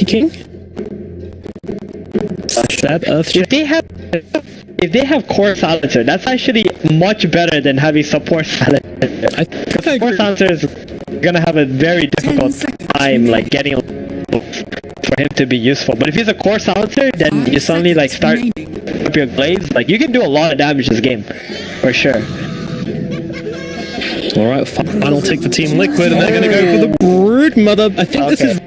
Monkey King? Stab, Earth Shaker? If they have core silencer, that's actually much better than having support silencer. I think Core silencer is gonna have a very difficult time like getting for him to be useful. But if he's a core silencer, then you suddenly like start up your blades. Like you can do a lot of damage this game, for sure. Alright, final take for Team Liquid, and they're going to go for the Brood Mother. I think this is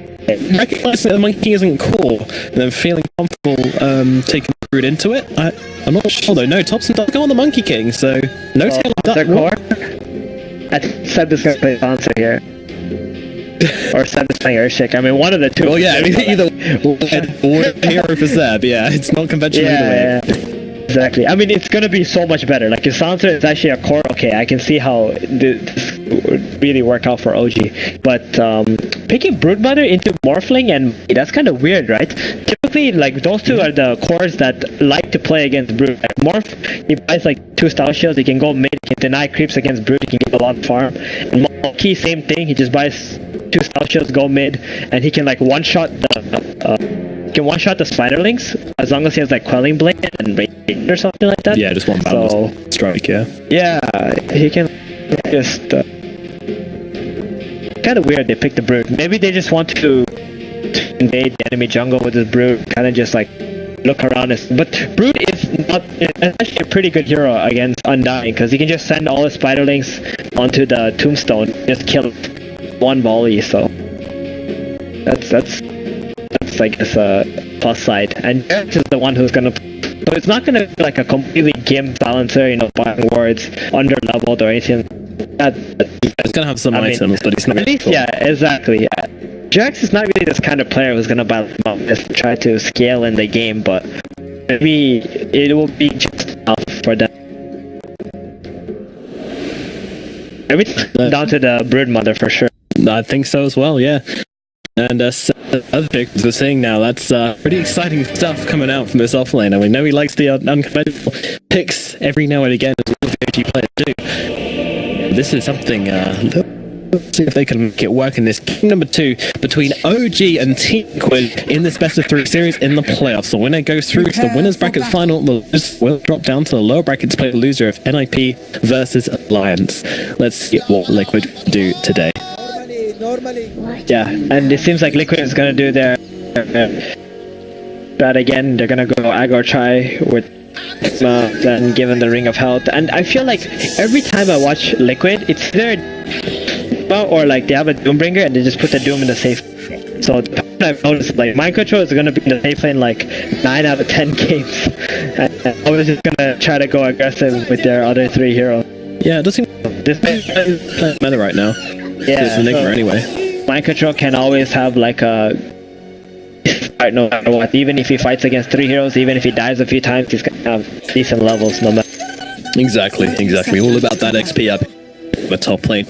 recognizing that the Monkey King isn't core, and then feeling comfortable taking the Brood into it. I'm not sure though. No, Thompson does go on the Monkey King, so no tail of that. Core? I think Seb is going to play Silencer here. Or Seb is playing Earthshaker. I mean, one of the two. Well, yeah, I mean, either or hero for Seb, yeah. It's not conventional either way. Yeah. Exactly. I mean, it's gonna be so much better. Like, if Silencer is actually a core, okay, I can see how this would really work out for OG. But picking Broodmother into Morphling, and that's kind of weird, right? Typically, like, those two are the cores that like to play against Brood. Like, Morph, he buys like 2 style shields, he can go mid, he can deny creeps against Brood, he can get a lot of farm. And Monkey, same thing, he just buys 2 style shields, go mid, and he can like one-shot the Spiderlings as long as he has like Quelling Blade and Radiant or something like that. Yeah, just one balance strike, yeah. Yeah, he can just... kind of weird they picked the Brood. Maybe they just want to invade the enemy jungle with this Brood, kind of just like look around. But Brood is actually a pretty good hero against Undying, because he can just send all the Spiderlings onto the Tombstone, just kill one volley, so... That's I guess a plus side. And Jax is the one who's gonna... So it's not gonna be like a completely gimp silencer, you know, buying wards, under-leveled or anything. It's gonna have some items, but it's not... At least, yeah, exactly, yeah. Jax is not really this kind of player who's gonna buy them up, just try to scale in the game, but maybe it will be just enough for them. Everything down to the Broodmother for sure. I think so as well, yeah. And other picks we're seeing now, that's pretty exciting stuff coming out from this offlane. We know he likes the unconventional picks every now and again, as well as the OG players do. This is something, let's see if they can make it work in this game number 2 between OG and Team Liquid in this best of 3 series in the playoffs. The winner goes through to the winners brackets final. The losers will drop down to the lower brackets to play the loser of NIP versus Alliance. Let's see what Liquid do today. Yeah, and it seems like Liquid is gonna do their but again, they're gonna go aggro try with then given the Ring of Health. And I feel like every time I watch Liquid, it's either or like they have a Doombringer and they just put the Doom in the safe. So I've noticed like mind control is gonna be in the safe lane like 9 out of 10 games. And I was just gonna try to go aggressive with their other 3 heroes. Yeah, it doesn't this is meta right now. Yeah, it's Enigma anyway. Mind control can always have like a no matter what. Even if he fights against 3 heroes, even if he dies a few times, he's gonna have decent levels no matter. Exactly. All about that XP up the top lane.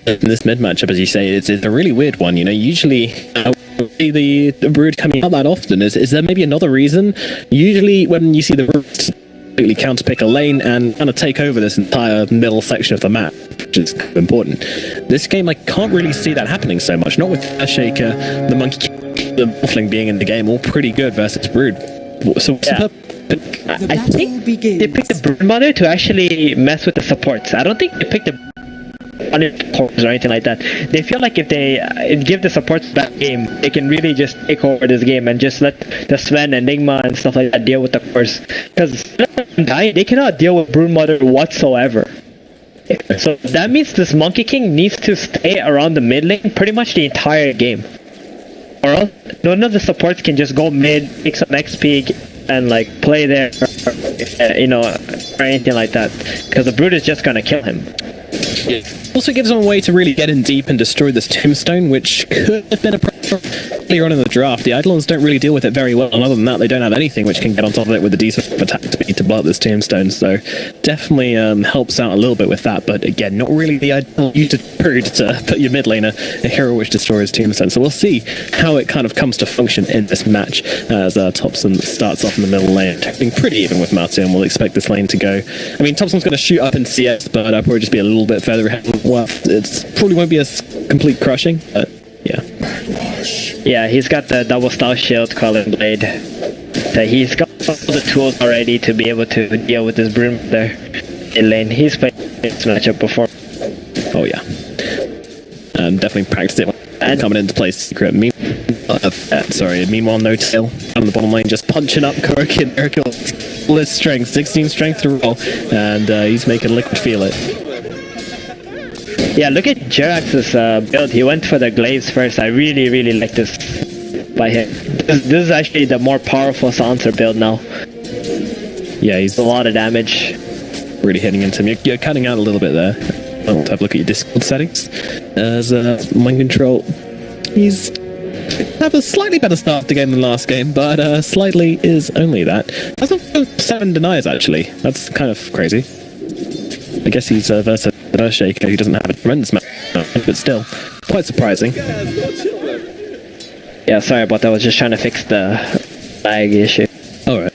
In this mid matchup, as you say, it's a really weird one. You know, usually the Brood coming out that often. Is there maybe another reason? Usually when you see the Brood completely counterpick a lane and kind of take over this entire middle section of the map, which is important. This game, I can't really see that happening so much. Not with Earthshaker, the Monkey King, the Morphling being in the game, all pretty good versus Brood. So yeah. I think they picked the Broodmother to actually mess with the supports. I don't think they picked the cores or anything like that. They feel like if they give the supports that game, they can really just take over this game and just let the Sven, Enigma, and stuff like that deal with the cores. Because they cannot deal with Broodmother whatsoever. So that means this Monkey King needs to stay around the mid lane pretty much the entire game. Or else none of the supports can just go mid, take some XP, and like play there, you know, or anything like that. Because the Brood is just gonna kill him. It also gives them a way to really get in deep and destroy this Tombstone, which could have been a problem earlier on in the draft. The Eidolons don't really deal with it very well, and other than that, they don't have anything which can get on top of it with a decent attack speed to blow up this Tombstone, so definitely helps out a little bit with that, but again, not really the ideal use of Brood to put your mid laner, a hero which destroys Tombstone, so we'll see how it kind of comes to function in this match as Thompson starts off in the middle lane, being pretty even with Matthew, and we'll expect this lane to go. I mean, Thompson's going to shoot up in CS, but I'll probably just be a little bit further ahead. Well, it probably won't be a complete crushing, but yeah. Yeah, he's got the double style shield, Calling Blade. So he's got all the tools already to be able to deal with this Broom there in lane. He's played this matchup before. Oh yeah. Definitely practiced it and coming into play secret. Meanwhile, No Tail on the bottom lane just punching up Kuroki and Miracle. All his strength, 16 strength to roll, and he's making Liquid feel it. Yeah, look at Jerax's build. He went for the glaives first. I really like this by him. This is actually the more powerful Silencer build now. Yeah, he's a lot of damage. Really hitting into him. You're cutting out a little bit there. I want to have a look at your Discord settings. As Mind Control, he's have a slightly better start to the game than last game, but slightly is only that. That's not 7 denies actually. That's kind of crazy. I guess he's versus an Earthshaker who doesn't have a tremendous amount, but still, quite surprising. Yeah, sorry about that. I was just trying to fix the lag issue. Alright.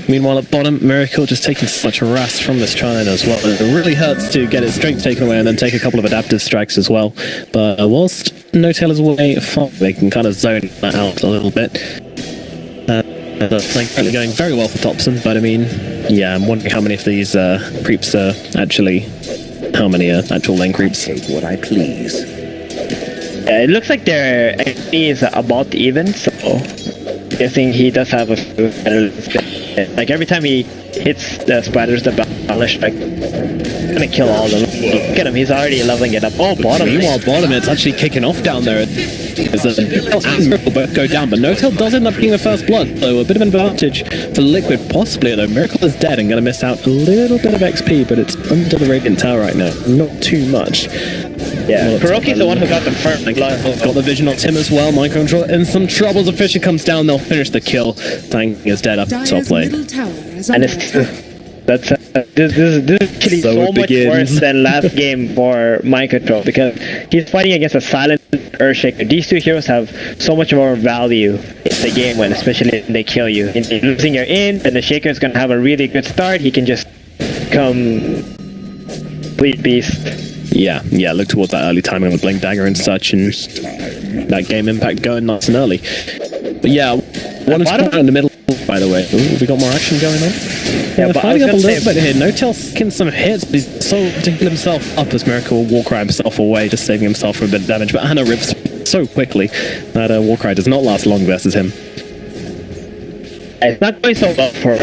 Meanwhile, at bottom, Miracle just taking so much harass from this Trine as well. It really hurts to get its strength taken away and then take a couple of adaptive strikes as well. But whilst No Tail is away, they can kind of zone that out a little bit. The thing currently going very well for Thompson, but I mean, yeah, I'm wondering how many of these creeps are actually... How many actual lane creeps? Take what I please. It looks like their XP is about even, so... I think he does have a few. Like every time he hits the spiders, the balance strike, gonna kill all of them. Look at him, he's already leveling it up. Oh, bottom. Meanwhile, bottom, it's actually kicking off down there. Miracle both go down, but No Tail does end up getting the first blood, so a bit of an advantage for Liquid, possibly, though. Miracle is dead and gonna miss out a little bit of XP, but it's under the Radiant Tower right now. Not too much. Yeah, Kuroki's the one who got the first blood. Got the vision on Tim as well. Mind Control in some troubles. If Fisher comes down, they'll finish the kill. Tang is dead up top lane. And it's that's this is actually so much worse than last game for Mind Control, because he's fighting against a silent Earthshaker. These two heroes have so much more value in the game when, especially when they kill you. In losing your in, and the Shaker is gonna have a really good start. He can just come complete beast. Yeah, look towards that early timing with Blink Dagger and such, and that game impact going nice and early. But yeah, one is in the middle, by the way. Ooh, we got more action going on. Yeah, but fighting up a little bit here. No Tail taking some hits, but he's so to heal himself up as Miracle will Warcry himself away, just saving himself from a bit of damage. But Anna rips so quickly that Warcry does not last long versus him. It's not going so well for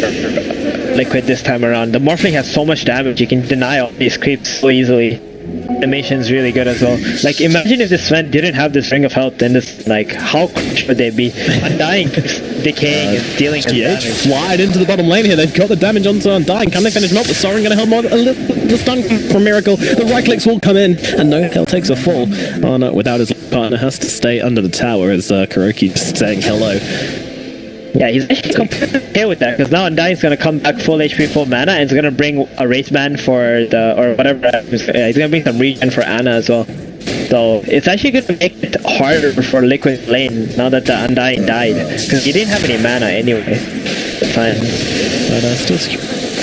Liquid this time around. The Morphling has so much damage, you can deny all these creeps so easily. Animation's really good as well. Like, imagine if this Sven didn't have this Ring of Health, then this, like, how crushed would they be? Undying, decaying, and dealing damage. Slide into the bottom lane here. They've got the damage onto Undying. Can they finish him up? The Sorin gonna help more. A little the stun from Miracle. The right clicks will come in, and No Tail takes a fall. Oh no, without his partner, has to stay under the tower as Kuroki just saying hello. Yeah, he's actually completely okay with that, because now Undying's gonna come back full HP, full mana, and he's gonna bring a Wraith Man for the, or whatever, he's gonna bring some regen for Anna as well. So, it's actually gonna make it harder for Liquid lane, now that the Undying died, because he didn't have any mana anyway. That's fine. But still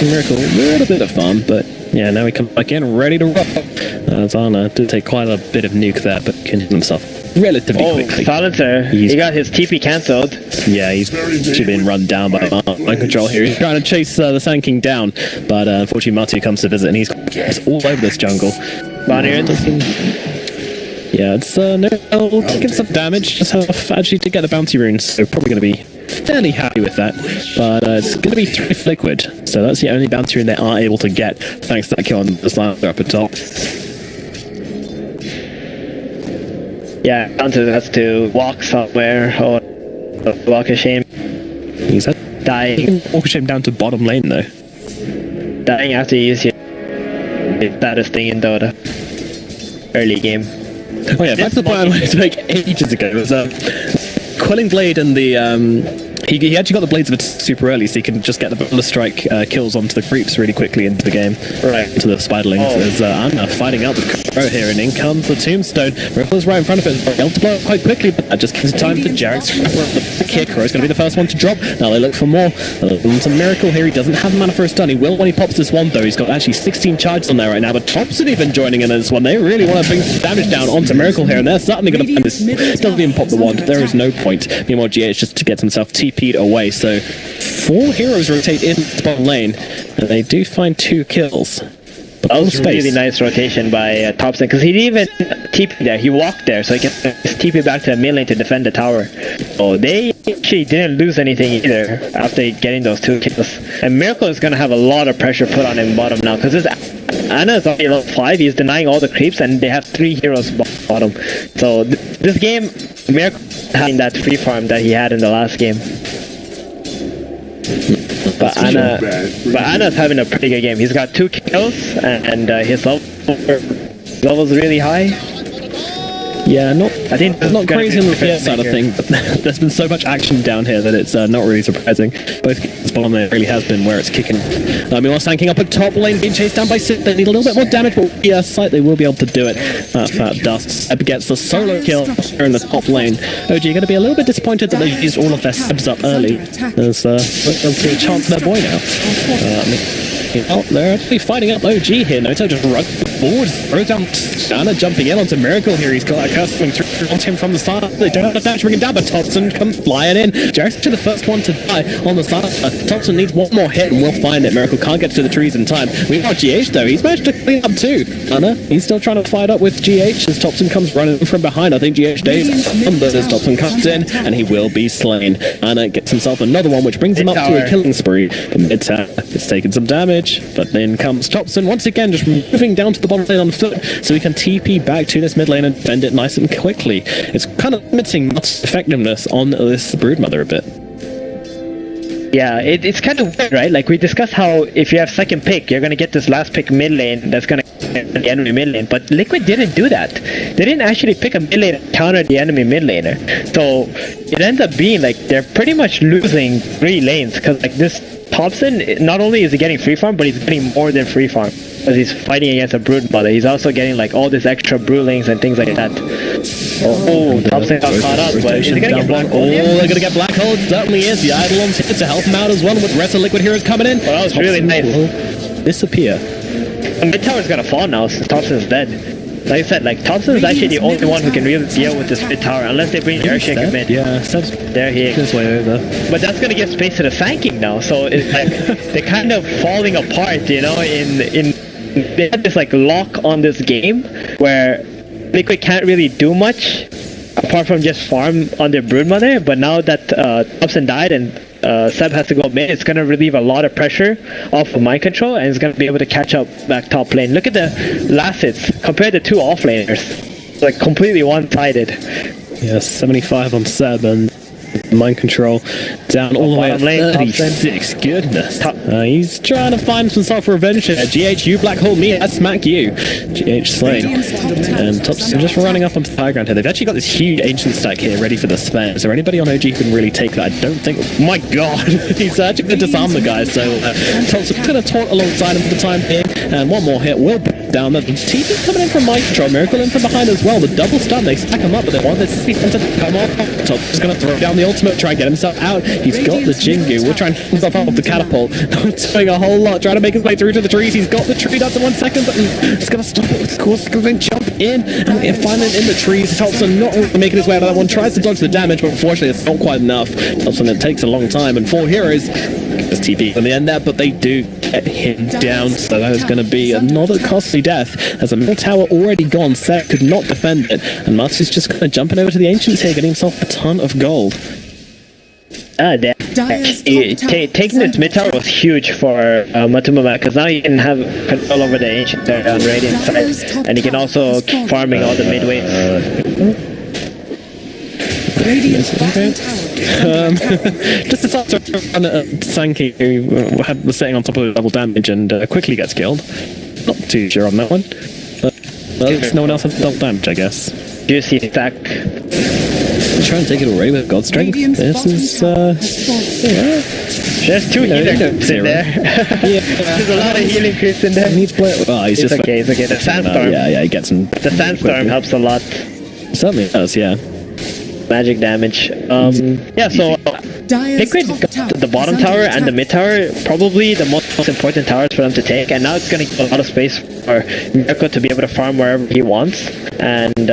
Miracle, a little bit of fun, but yeah, now he comes back in, ready to rock. Zana did take quite a bit of nuke there, but can hit himself relatively quickly. Silencer, he got his TP cancelled. Yeah, he's actually been run down by Mind Control here. He's trying to chase the Sand King down, but unfortunately Matu comes to visit and he's all over this jungle. Yeah, it's no taking some damage, just have actually to get the bounty runes, so probably going to be fairly happy with that. But it's going to be 3 for Liquid, so that's the only bounty rune they are able to get thanks to that kill on the Silencer up at top. Yeah, Hunter has to walk somewhere, or walk a shame. He's dying. He can walk a shame down to bottom lane though. Dying after you use your baddest thing in Dota. Early game. Oh yeah, that's the point I wanted to make ages ago. Was Quelling Blade and the He actually got the Blades of it super early, so he can just get the bonus strike kills onto the creeps really quickly into the game. Right. To the spiderlings. There's Anna fighting out with Crow here, and in comes the Tombstone. Miracle is right in front of it. Able to blow it quite quickly, but that just gives time for Jarek's the kick. Crow's going to be the first one to drop. Now they look for more. It's a Miracle here. He doesn't have mana for a stun. He will when he pops this one, though. He's got actually 16 charges on there right now, but Thompson even joining in this one. They really want to bring some damage down onto Miracle here, and they're certainly going to find this. Doesn't even pop the wand. There is no point. Meanwhile, GH just to get himself TP'd away. So 4 heroes rotate in the bottom lane, and they do find 2 kills. That was a really nice rotation by Thompson, because he didn't even TP there. He walked there, so he can just TP back to the mid lane to defend the tower. So they actually didn't lose anything either after getting those 2 kills. And Miracle is going to have a lot of pressure put on him bottom now, because Anna is already level 5. He's denying all the creeps, and they have 3 heroes bottom. So this game, Miracle having that free farm that he had in the last game. But Anna's having a pretty good game. He's got 2 kills, and his level's really high. Yeah, I think not crazy on the PS side of things, but there's been so much action down here that it's not really surprising. Both bottom lane really has been where it's kicking. Meanwhile, Sanking up at top lane, being chased down by Sid. They need a little bit more damage, but yeah, they will be able to do it. Fat Dust Seb gets the solo kill here in the top lane. OG are going to be a little bit disappointed that they used all of their Sebs up early. There's a chance for their boy now. Oh, they're actually fighting up OG here. Noto just runs forward, throws down Anna, jumping in onto Miracle here. He's got a curse coming through onto him from the side. They don't have the dash bringing down, but Thompson comes flying in. Jarek's actually the first one to die on the side. Thompson needs one more hit, and we'll find it. Miracle can't get to the trees in time. We've got GH though. He's managed to clean up too. Anna, he's still trying to fight up with GH as Thompson comes running from behind. I think GH stays but as Thompson comes in, and he will be slain. Anna gets himself another one, which brings him up to a killing spree. But mid-tower, it's taken some damage, but then comes Thompson once again, just moving down to the bottom lane on foot, so he can TP back to this mid lane and defend it nice and quickly. It's kind of limiting Mutt's effectiveness on this Broodmother a bit. Yeah, it's kind of weird, right? Like we discussed how if you have second pick, you're going to get this last pick mid lane that's going to get the enemy mid lane. But Liquid didn't do that. They didn't actually pick a mid lane and counter the enemy mid laner. So it ends up being like they're pretty much losing 3 lanes, because like this Thompson, not only is he getting free farm, but he's getting more than free farm, because he's fighting against a Broodmother. He's also getting like all this extra brewlings and things like that. Oh, Thompson got caught up, but is he gonna get black hole? They're gonna get black hole. It certainly is. The Eidolon's here to help him out as well, with the rest of Liquid heroes coming in. Well, that was really nice. Disappear. The mid tower's gonna fall now since Thompson's dead. Like I said, like Thompson is actually the only one who can really deal with this mid tower, unless they bring Airshaker mid. Yeah, Seb's there he his way over. But that's gonna give space to the Sanking now, so it's like they're kind of falling apart, you know. They had this like lock on this game where Liquid can't really do much apart from just farm on their Broodmother. But now that Thompson died and Seb has to go mid, it's going to relieve a lot of pressure off of mind control, and it's going to be able to catch up back top lane. Look at the last hits compared to 2 offlaners. It's like completely one-sided. Yeah, 75 on Seb, and mind control down all the way at 36. Goodness. He's trying to find some self revenge here. GH, you black hole me, I smack you. GH slain. And Thompson just running up onto the high ground here. They've actually got this huge ancient stack here ready for the spam. Is there anybody on OG who can really take that? I don't think. My god! He's actually going to disarm the guy. So Thompson's going to taunt alongside him for the time being. And one more hit will bring down. The TP coming in from mind control. Miracle in from behind as well. The double stun, they stack him up, but they want this to come off. Thompson's going to throw down the ultimate, try and get himself out. He's got the Jingu. We're trying to get himself out of the catapult. Not doing a whole lot. Trying to make his way through to the trees. He's got the tree down in 1 second, but it's going to stop it. Of course, going to jump in and find him in the trees. Thompson not really making his way out of that one. Tries to dodge the damage, but unfortunately, it's not quite enough. Thompson, it takes a long time, and 4 heroes. There's TP in the end there, but they do get him down. So that is going to be another costly death. As a middle tower already gone, Seth could not defend it, and Marty's just kind of jumping over to the Ancients here, getting himself a ton of gold. Taking this mid tower was huge for Matumama, because now you can have control over the Ancient on Radiant side, and you can also keep farming all the mid waves. Just decides to run Sankey, who was sitting on top of the double damage and quickly gets killed. Not too sure on that one, but no one else has double damage, I guess. Juicy stack. to try and take it already with God Strength. This is, There's two healer creeps in there. There's a lot of healing creeps in there. He's just okay, it's okay. The sandstorm. Yeah, he gets some. The sandstorm helps a lot. Certainly does, yeah. Magic damage. Yeah, so Liquid got the bottom tower and the mid tower, probably the most important towers for them to take, and now it's going to give a lot of space for Mirko to be able to farm wherever he wants. And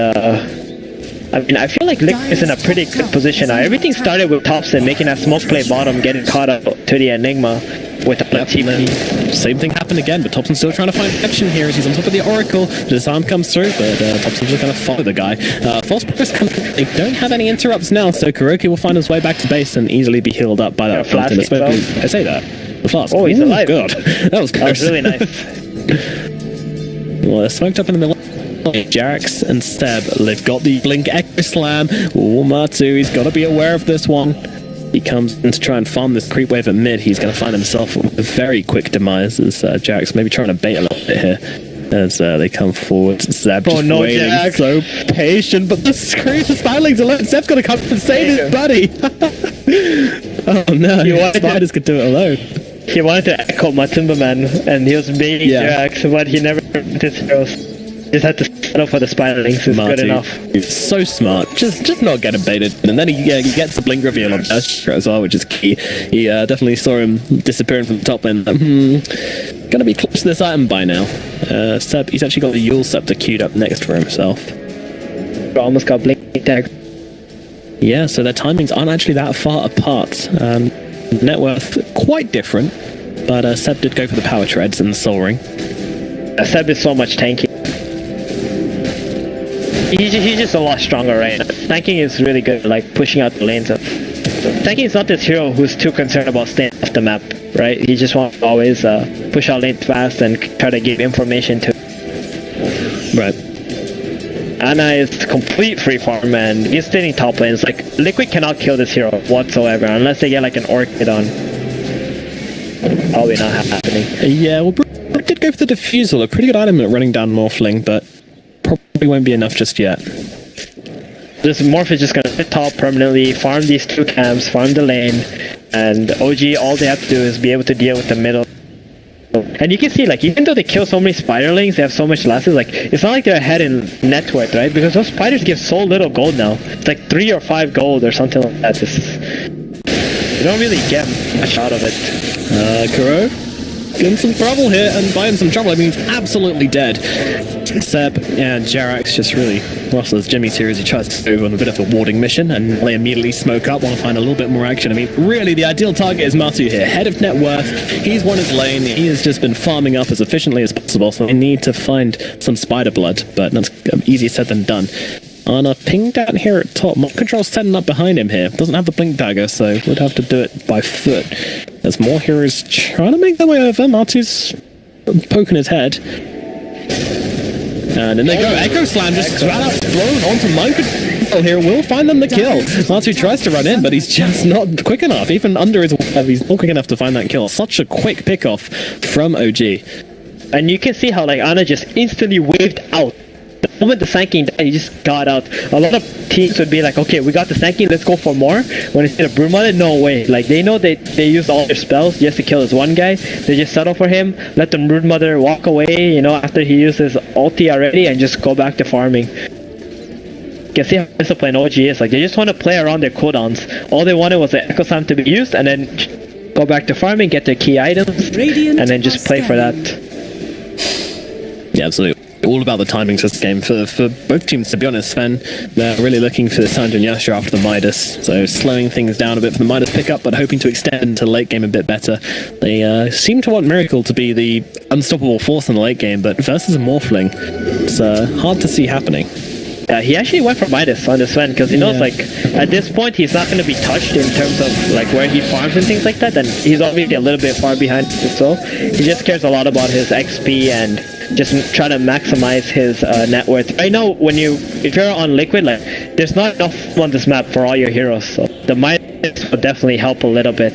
I mean, I feel like Liquid is in a pretty good position now. Everything started with Thompson making that smoke play bottom, getting caught up to the Enigma with the team. Same thing happened again, but Thompson's still trying to find action here as he's on top of the Oracle. The disarm comes through, but Thompson's just going to follow the guy. False Progress comes. They don't have any interrupts now, so Kuroki will find his way back to base and easily be healed up by that fountain. I say that. The flask. Oh, he's alive. God. That was close. That was really nice. Well, they're smoked up in the middle. Jarax and Seb, they've got the Blink Echo Slam. Oh, Matu, he's got to be aware of this one. He comes in to try and farm this creep wave at mid. He's going to find himself with a very quick demise as Jarax maybe trying to bait a little bit here as they come forward. Seb just waiting, Jarax. So patient, but the creep is finally alone. Seb's going to come and save his buddy. Oh no, Spiders could do it alone. He wanted to echo my Timberman, and he was baiting Jarax, but he never hit his heroes. Just had to settle for the spiderlings. It's good enough. He's so smart. Just not getting baited. And then he gets the blink reveal on Astra as well, which is key. He definitely saw him disappearing from the top lane. Gonna be close to this item by now. Seb, he's actually got the Yule Scepter queued up next for himself. Almost got blink tag. Yeah, so their timings aren't actually that far apart. Net worth quite different, but Seb did go for the power treads and the soul ring. Seb is so much tanky. He's just a lot stronger right now. Tanking is really good, like pushing out the lanes. Tanking is not this hero who's too concerned about staying off the map, right? He just wants to always push out lanes fast and try to give information to. Right. Anna is complete free farm, and he's staying top lanes. Like, Liquid cannot kill this hero whatsoever unless they get like an Orchid on. Probably not happening. Yeah, well, Brook did go for the Diffusal, a pretty good item at running down Morphling, but probably won't be enough just yet. This Morph is just gonna sit top permanently, farm these two camps, farm the lane, and OG, all they have to do is be able to deal with the middle. And you can see, like, even though they kill so many spiderlings, they have so much lasses, like, it's not like they're ahead in net worth, right? Because those spiders give so little gold now. It's like 3 or 5 gold or something like that. You don't really get much out of it. Kuro? In some trouble here, and by in some trouble I mean he's absolutely dead. Seb and Jarax just really Russell's Jimmy's here as he tries to go on a bit of a warding mission, and they immediately smoke up, want to find a little bit more action. I mean, really, the ideal target is Matu here, head of net worth. He's won his lane, he has just been farming up as efficiently as possible, so they need to find some spider blood, but that's easier said than done. On a ping down here at top, Mod Control's setting up behind him here. Doesn't have the blink dagger, so would have to do it by foot. There's more heroes trying to make their way over. Matu's poking his head. And then they go. Echo Slam just flat out thrown onto Mind Control here. Will find them the kill. Matu tries to run in, but he's just not quick enough. Even under his he's not quick enough to find that kill. Such a quick pickoff from OG. And you can see how, like, Ana just instantly waved out. The moment the Sanking died, he just got out. A lot of teams would be like, okay, we got the Sanking, let's go for more. When it's a Broodmother, no way. Like, they know they used all their spells just to kill this one guy. They just settle for him, let the Broodmother walk away, you know, after he used his ulti already, and just go back to farming. You can see how disciplined OG is. Like, they just want to play around their cooldowns. All they wanted was the Echo Slam to be used, and then go back to farming, get their key items, and then just play for that. Yeah, absolutely. All about the timings of this game for both teams, to be honest. Sven, they're really looking for the Sanjin Yasha after the Midas, so slowing things down a bit for the Midas pickup, but hoping to extend into the late game a bit better. They seem to want Miracle to be the unstoppable force in the late game, but versus a Morphling, it's hard to see happening. Yeah, he actually went for Midas on this Sven, because he knows, like, at this point he's not going to be touched in terms of, like, where he farms and things like that, and he's obviously a little bit far behind, so he just cares a lot about his XP and just try to maximize his net worth. Right now, if you're on Liquid, like, there's not enough on this map for all your heroes, so the Midas will definitely help a little bit.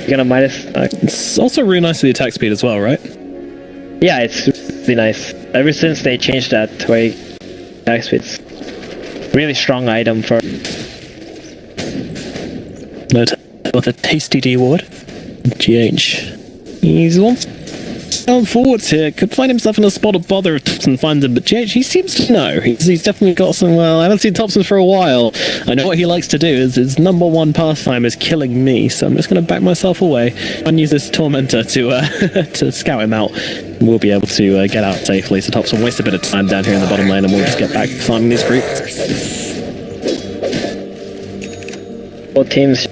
You're gonna Midas? It's also really nice for the attack speed as well, right? Yeah, it's really nice. Ever since they changed that way, attack speed's really strong item for Note with a tasty D ward. GH. He's on forwards here. Could find himself in a spot of bother if Thompson finds him, but GH, he seems to know. He's definitely got some, well, I haven't seen Thompson for a while. I know what he likes to do. His number one pastime is killing me, so I'm just going to back myself away and use this Tormentor to to scout him out. We'll be able to get out safely, so Thompson waste a bit of time down here in the bottom lane and we'll just get back farming these creeps. Both teams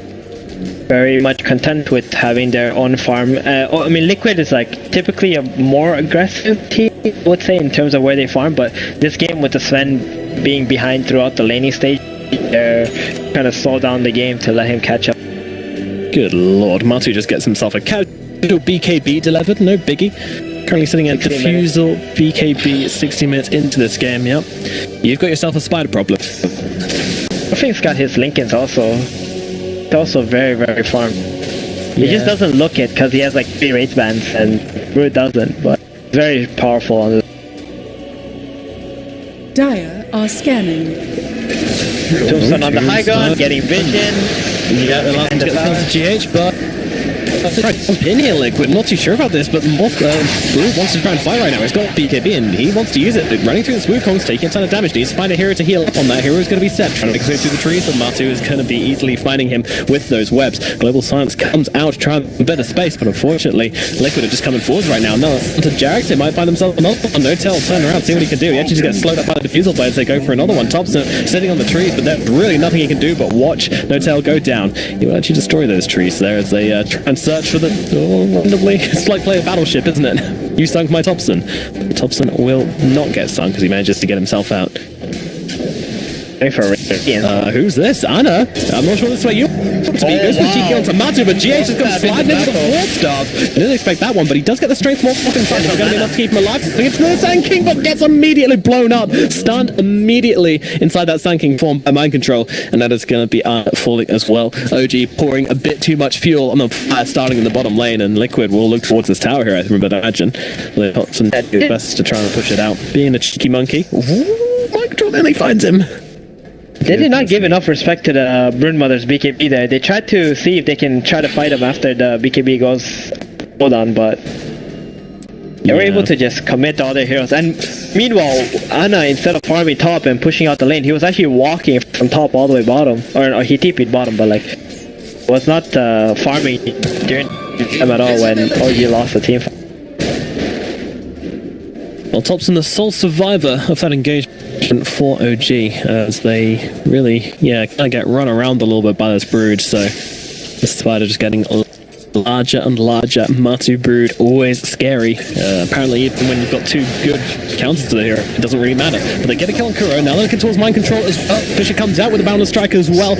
very much content with having their own farm. I mean, Liquid is like typically a more aggressive team, I would say, in terms of where they farm, but this game with the Sven being behind throughout the laning stage, they're kind of slow down the game to let him catch up. Good lord, Matu just gets himself a casual BKB delivered, no biggie. Currently sitting at Diffusal, BKB 60 minutes into this game, yep. You've got yourself a spider problem. I think he's got his Lincolns also. It's also very, very farm. He just doesn't look it because he has like 3 race bands and Brood doesn't, but very powerful on the Dire are scanning. Tombstone on the high ground, getting vision. Yeah, they'll have to get the GH, but right, jump in here, Liquid. Not too sure about this, but Brood wants to try and fight right now. He's got BKB and he wants to use it. Running through the smooth Kongs, taking a ton of damage. Needs to find a hero to heal up on that. Hero's going to be set, trying to make his way through the trees, but Matu is going to be easily finding him with those webs. Global Silence comes out to try a bit of space, but unfortunately, Liquid are just coming forwards right now. No, to Jarex, they might find themselves another one. No tell, turn around, see what he can do. He actually just gets slowed up by the Diffusal blades. They go for another one. Thompson sitting on the trees, but there's really nothing he can do but watch No Tail go down. He will actually destroy those trees there as they try and search for the... randomly, it's like playing a battleship, isn't it? You sunk my Thompson. Thompson will not get sunk because he manages to get himself out. Who's this? Anna? I'm not sure this way you to be. Goes for GK onto Matu, but GH is going to slide into the 4th staff. I didn't expect that one, but he does get the strength more often. It's going to be enough to keep him alive. He gets the Sand King, but gets immediately blown up. Stunned immediately inside that Sand King form by mind control, and that is going to be falling as well. OG pouring a bit too much fuel on the fire, starting in the bottom lane, and Liquid will look towards this tower here, I imagine. They've got some best to try and push it out. Being a cheeky monkey. Ooh, mind control nearly finds him. They did not give enough respect to the Broodmother's BKB there. They tried to see if they can try to fight him after the BKB goes hold on, but they were able to just commit all their heroes. And meanwhile, Anna, instead of farming top and pushing out the lane, he was actually walking from top all the way bottom. Or he TP'd bottom, but like was not farming during them at all when OG lost the team. Well, Thompson, the sole survivor of that engagement for OG, as they really, kind of get run around a little bit by this Brood, so the spider just getting larger and larger. Matu Brood, always scary. Apparently, even when you've got 2 good counters to the hero, it doesn't really matter. But they get a kill on Kuro. Now they're looking towards mind control as well. Fisher comes out with a boundless strike as well.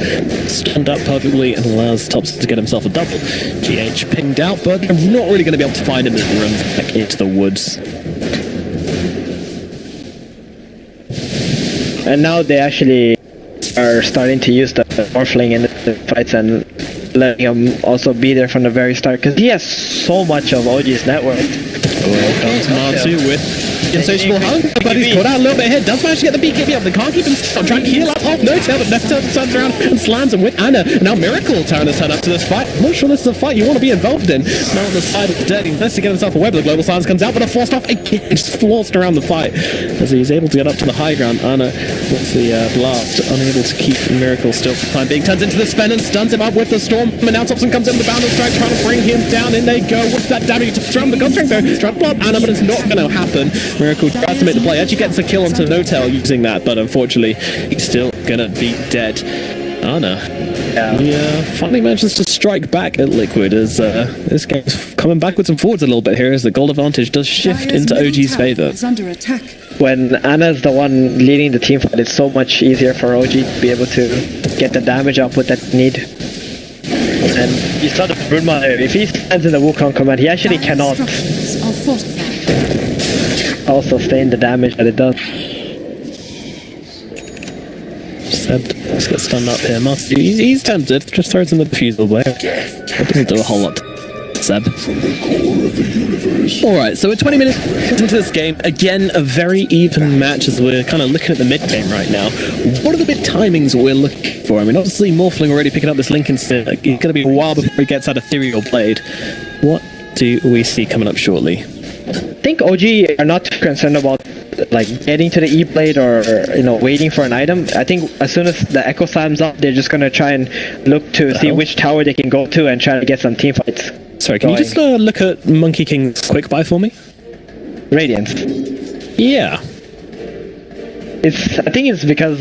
Stunned up perfectly and allows Thompson to get himself a double. GH pinged out, but they're not really going to be able to find him as he runs back into the woods. And now they actually are starting to use the Morphling in the fights and letting him also be there from the very start because he has so much of OG's network. Comes Matu with insatiable hunger, but he's caught out a little bit ahead. Does manage to get the BKB up. They can't keep him stuck. Trying to heal up. Oh, No Tail, but Nesta turns around and slams him with Anna. Now Miracle turn his head up to this fight. I'm not sure this is a fight you want to be involved in. Now on the side of the dead, he managed to get himself a web. The Global Silence comes out, but a forced off again, just forced around the fight as he's able to get up to the high ground. Anna wants the blast, unable to keep Miracle still for the time being. Turns into the Sven and stuns him up with the Storm. And now Thompson comes in with the boundless strike, trying to bring him down. In they go with that damage. He around the gun strength though. Trying to blow up Anna, but it's not going to happen. Miracle tries to make the play. Actually gets a kill onto No Tail using that, but unfortunately he's still gonna be dead. Anna, finally manages to strike back at Liquid as this game's coming backwards and forwards a little bit here as the gold advantage does shift into OG's favor. When Anna's the one leading the team fight, it's so much easier for OG to be able to get the damage output that they need. And you saw the Broodmother, if he stands in the Wukong command, he actually cannot also sustain the damage that it does. Seb just gets stunned up here. He's tempted, just throws in the Diffusal blade. That doesn't do a whole lot. Seb. Alright, so we're 20 minutes into this game. Again, a very even match as we're kind of looking at the mid-game right now. What are the big timings we're looking for? I mean, obviously Morphling already picking up this Lincoln Stick. It's going to be a while before he gets out Ethereal Blade. What do we see coming up shortly? I think OG are not too concerned about like getting to the E-Blade or waiting for an item. I think as soon as the Echo Slam's up, they're just gonna try and look to see which tower they can go to and try to get some team fights. Sorry, can you just look at Monkey King's quick buy for me? Radiance. Yeah. I think it's because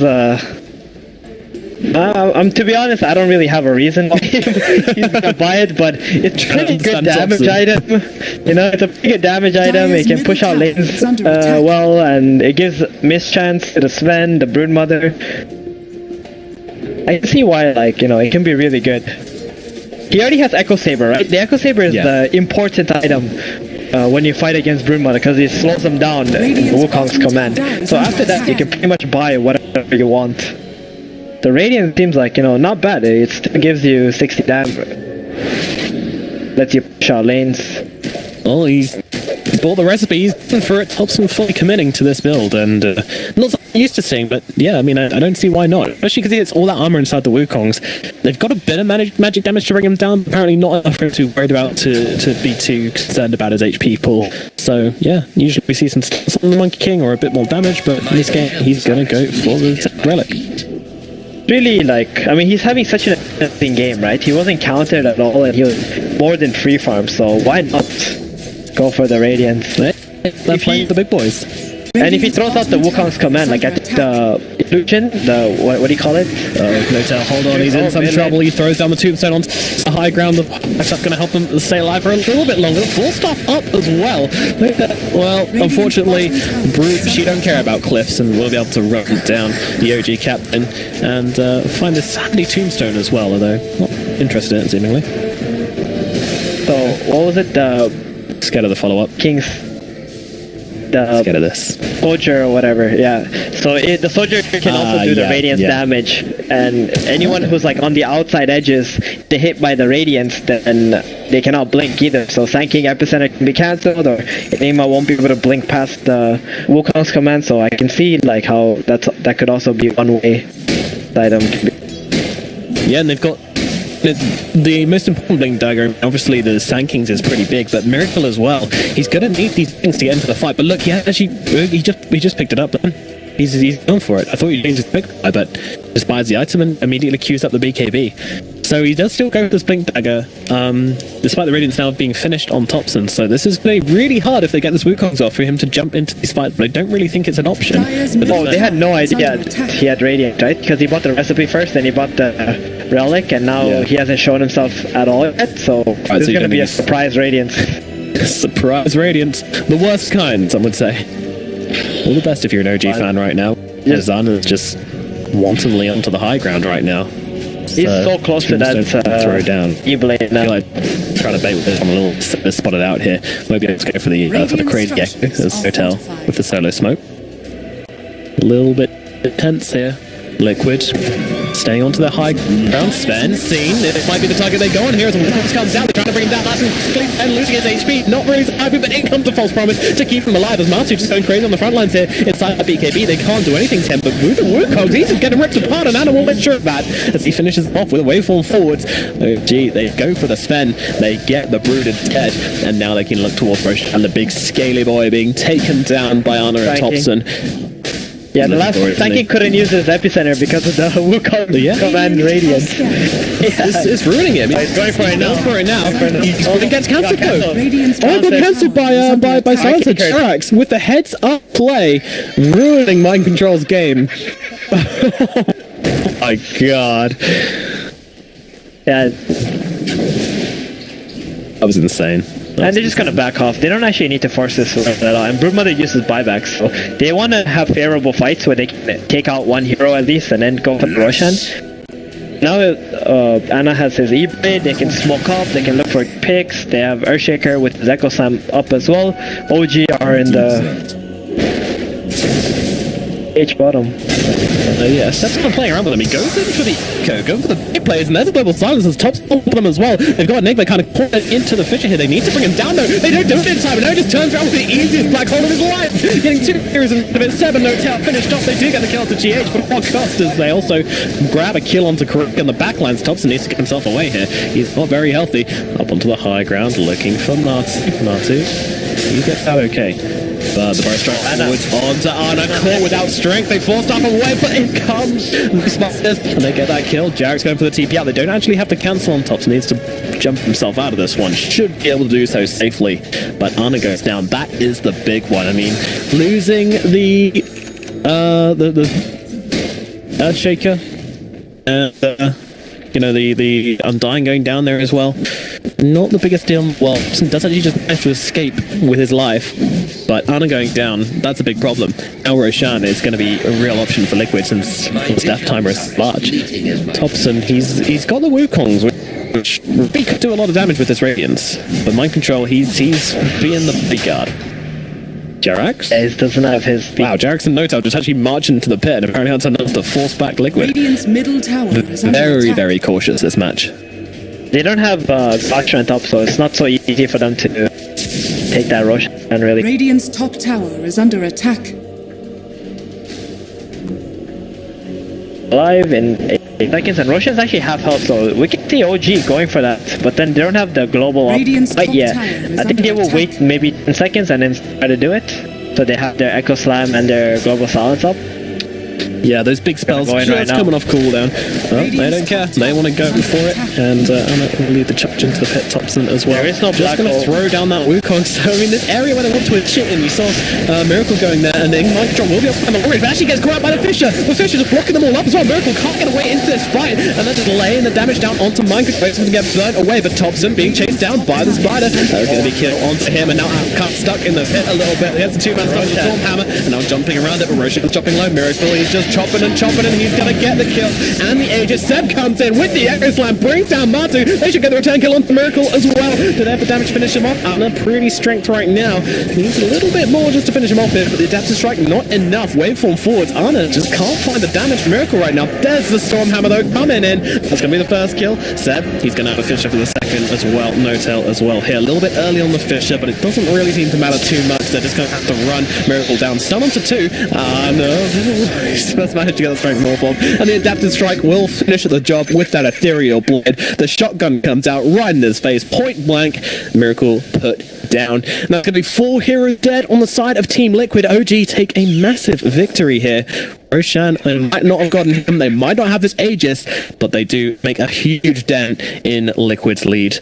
to be honest, I don't really have a reason why he's gonna buy it, but it's a pretty good damage item. It's a pretty good damage item. It can push out lanes well, and it gives mischance to the Sven, the Broodmother. I can see why, it can be really good. He already has Echo Saber, right? The Echo Saber is the important item when you fight against Broodmother, because it slows them down in Wukong's command. So after that, you can pretty much buy whatever you want. The Radiant seems like, not bad. It still gives you 60 damage. Lets you push out lanes. Well, he's bought the recipe. He's going for it. Helps him fully committing to this build. And not something I'm used to seeing, but yeah, I mean, I don't see why not. Especially because it's all that armor inside the Wukongs. They've got a bit of magic damage to bring him down. Apparently not enough for him to be worried about to be too concerned about his HP pool. So yeah, usually we see some stats on the Monkey King or a bit more damage, but in this game, he's going to go for the relic. Really, he's having such an interesting game, right? He wasn't countered at all, and he was more than free farm, so why not go for the Radiance? They're playing the big boys. And if he throws out the Wukong's command, like at the illusion, what do you call it? Notel, hold on, he's in some trouble. He throws down the tombstone onto the high ground. That's going to help him stay alive for a little bit longer. Full stop up as well. Well, unfortunately, Brute, she don't care about cliffs, and we'll be able to run down the OG captain and find this handy tombstone as well, although not interested in it, seemingly. So, what was it? Scared of the follow-up. King's... Scared of this. Soldier or whatever, yeah. So the soldier can also do the radiance damage, and anyone who's on the outside edges, they hit by the radiance, then they cannot blink either. So Sand King Epicenter can be cancelled, or Enigma won't be able to blink past the Wukong's command. So I can see how that could also be one way item. Yeah, and they've got the most important Blink Dagger. Obviously the Sand King's is pretty big, but Miracle as well. He's gonna need these things to get into the fight. But look, he just picked it up. He's going for it. I thought he'd change his pick, but just buys the item and immediately queues up the BKB. So he does still go with this Blink Dagger, despite the Radiance now being finished on Thompson. So this is going to be really hard if they get this Wukong's off for him to jump into these fights, but I don't really think it's an option. They had no idea he had Radiant, right? Because he bought the recipe first, then he bought the Relic, and now he hasn't shown himself at all yet, so this is going to be a surprise Radiance. Surprise Radiance. The worst kind, some would say. All the best if you're an OG fan right now. Zan is just wantonly onto the high ground right now. He's so close to that throw down. E-Blade now. I feel like trying to bait with this. I'm a little spotted out here. Maybe let's go for the Crazy Gecko as Hotel with the solo smoke. A little bit tense here. Liquid staying onto the high ground. Sven seen. It might be the target they go on here as Wukong comes down. They're trying to bring him down. And losing his HP. Not really so happy, but in comes the false promise to keep him alive as Matsu just going crazy on the front lines here inside the BKB. They can't do anything to him, but Wukong, he's just getting ripped apart, and Animal makes sure of that as he finishes off with a waveform forwards. They go for the Sven. They get the Brooded dead, and now they can look towards Roche and the big scaly boy being taken down by Anna and Thompson. Yeah, the last Sand King couldn't use his Epicenter because of the Wukong command Radiance. It's ruining him. He's going for it now. He gets cancelled though. Oh, got cancelled by Silencer Jerax with the heads up play, ruining Mind Control's game. Oh my god. Yeah. That was insane. And they're just gonna back off. They don't actually need to force this at all. And Broodmother uses buybacks, so they want to have favorable fights where they can take out one hero at least and then go for the Roshan. Now Anna has his E-Blade, they can smoke up, they can look for picks, they have Earthshaker with his Echo Slam up as well. OG are in the H bottom. Yeah, Steps not playing around with him. He goes in for the eco, going for the big plays, and there's a global silence as top for them as well. They've got Enigma kind of caught into the Fisher here. They need to bring him down though. They don't do it in time, and now he just turns around with the easiest black hole of his life. Getting 2 heroes in a bit, 7 no tail finished off. They do get the kill to GH, but what cost is they also grab a kill onto Karuk on the backlines. Thompson needs to get himself away here. He's not very healthy. Up onto the high ground, looking for Natu. He gets out okay. But the burst strike forwards onto Anna, caught without strength. They forced off away, but in comes the Spiders, and they get that kill. Jarek's going for the TP out. They don't actually have to cancel on Thompson. Needs to jump himself out of this one. Should be able to do so safely. But Anna goes down. That is the big one. I mean, losing the Earthshaker and you know, the Undying going down there as well. Not the biggest deal. Well, does actually just manage to escape with his life, but Anna going down, that's a big problem. Now Roshan is going to be a real option for Liquid since his death timer is large. Thompson, he's got the Wukongs, which really could do a lot of damage with this Radiance, but Mind Control, he's being the bodyguard. Jarax? Ace doesn't have his... Wow, Jarax and Notel just actually march into the pit, and apparently that's enough to force back Liquid. Radiant's middle tower is under Very, attack. very cautious this match. They don't have Gotcha on top, so it's not so easy for them to take that Roshan, really. Radiant's top tower is under attack. Alive in 8 seconds, and Roshan's actually half health, so we can see OG going for that, but then they don't have the global up Radiant's quite top yet. tower is I think under they will attack. wait maybe 10 seconds and then try to do it, so they have their Echo Slam and their global silence up. Yeah, those big spells Going right just now. coming off cooldown. Oh, they don't care. They want to go for it, and Anna will lead the charge into the pit. Thompson as well. There is no just black going to hole. throw down that Wukong. So I mean, this area where they want to shit in, we saw Miracle going there, and then Microtron will be able to find the Warriors, but actually gets caught out by the Fisher. The Fisher just blocking them all up as well. Miracle can't get away into this fight, and they're just laying the damage down onto Minecraft, waiting to get burnt away. But Thompson being chased down by the Spider. They're going to be killed onto him, and now Outcut stuck in the pit a little bit. He has the 2-man stuck with the Stormhammer, and now jumping around it. But Roshan's chopping low. Miracle, he's just chopping and chopping, and he's going to get the kill. And the Aegis. Seb comes in with the Echo Slam, brings down Matu. They should get the return kill onto Miracle as well. Do they have the damage to finish him off? Anna pretty strength right now. Needs a little bit more just to finish him off here, but the Adaptive Strike not enough. Waveform forwards. Anna just can't find the damage for Miracle right now. There's the Stormhammer though coming in. That's going to be the first kill. Seb, he's going to have a Fisher for the second as well. No-tail as well here. A little bit early on the Fisher, but it doesn't really seem to matter too much. They're just going to have to run Miracle down. Stun onto 2. No. He's just managed to get the strength more form. And the Adaptive Strike will finish the job with that Ethereal Blade. The shotgun comes out right in his face. Point blank. Miracle put down. Now it's going to be 4 heroes dead on the side of Team Liquid. OG take a massive victory here. Roshan might not have gotten him. They might not have this Aegis, but they do make a huge dent in Liquid's lead.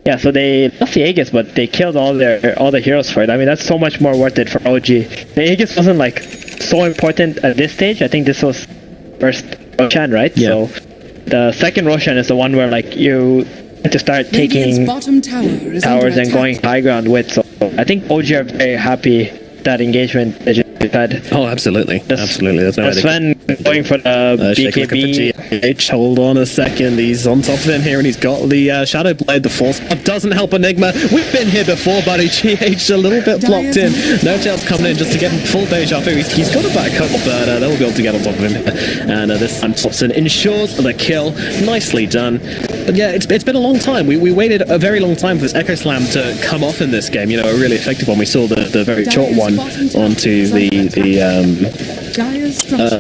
Yeah, so they lost the Aegis, but they killed all the heroes for it. I mean, that's so much more worth it for OG. The Aegis wasn't like so important at this stage. I think this was first Roshan, right? Yeah. So the second Roshan is the one where like you have to start Radiant's taking bottom tower is towers under and attack. going high ground with. So I think OG are very happy that engagement they just had. Oh, absolutely. Absolutely. There's no way they Sven going for the Shake a look BKB. at the GH. Hold on a second. He's on top of him here, and he's got the Shadow Blade. The Force doesn't help Enigma. We've been here before, buddy. GH a little bit blocked in. No-tail's coming in just to get him full deja vu. He's got a back up, but they'll be able to get on top of him. And this time Thompson ensures the kill. Nicely done. But yeah, it's been a long time. We waited a very long time for this Echo Slam to come off in this game. You know, a really effective one. We saw the very short one onto the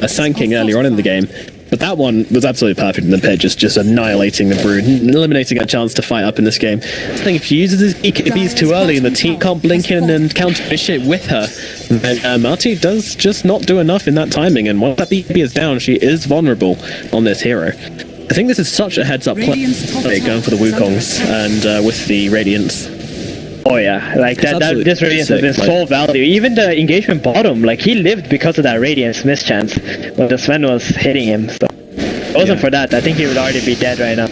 Sand King earlier on in the game. But that one was absolutely perfect in the pit, just annihilating the Brood, eliminating a chance to fight up in this game. I think if she uses his EKBs too early and the team can't blink in and counter initiate with her, then Marty does just not do enough in that timing, and once that EKB is down, she is vulnerable on this hero. I think this is such a heads-up play going for the Wukongs and with the Radiance. Oh yeah, like that this Radiance has been so valuable. Even the engagement bottom, like he lived because of that Radiance mischance when the Sven was hitting him. So if it wasn't for that, I think he would already be dead right now.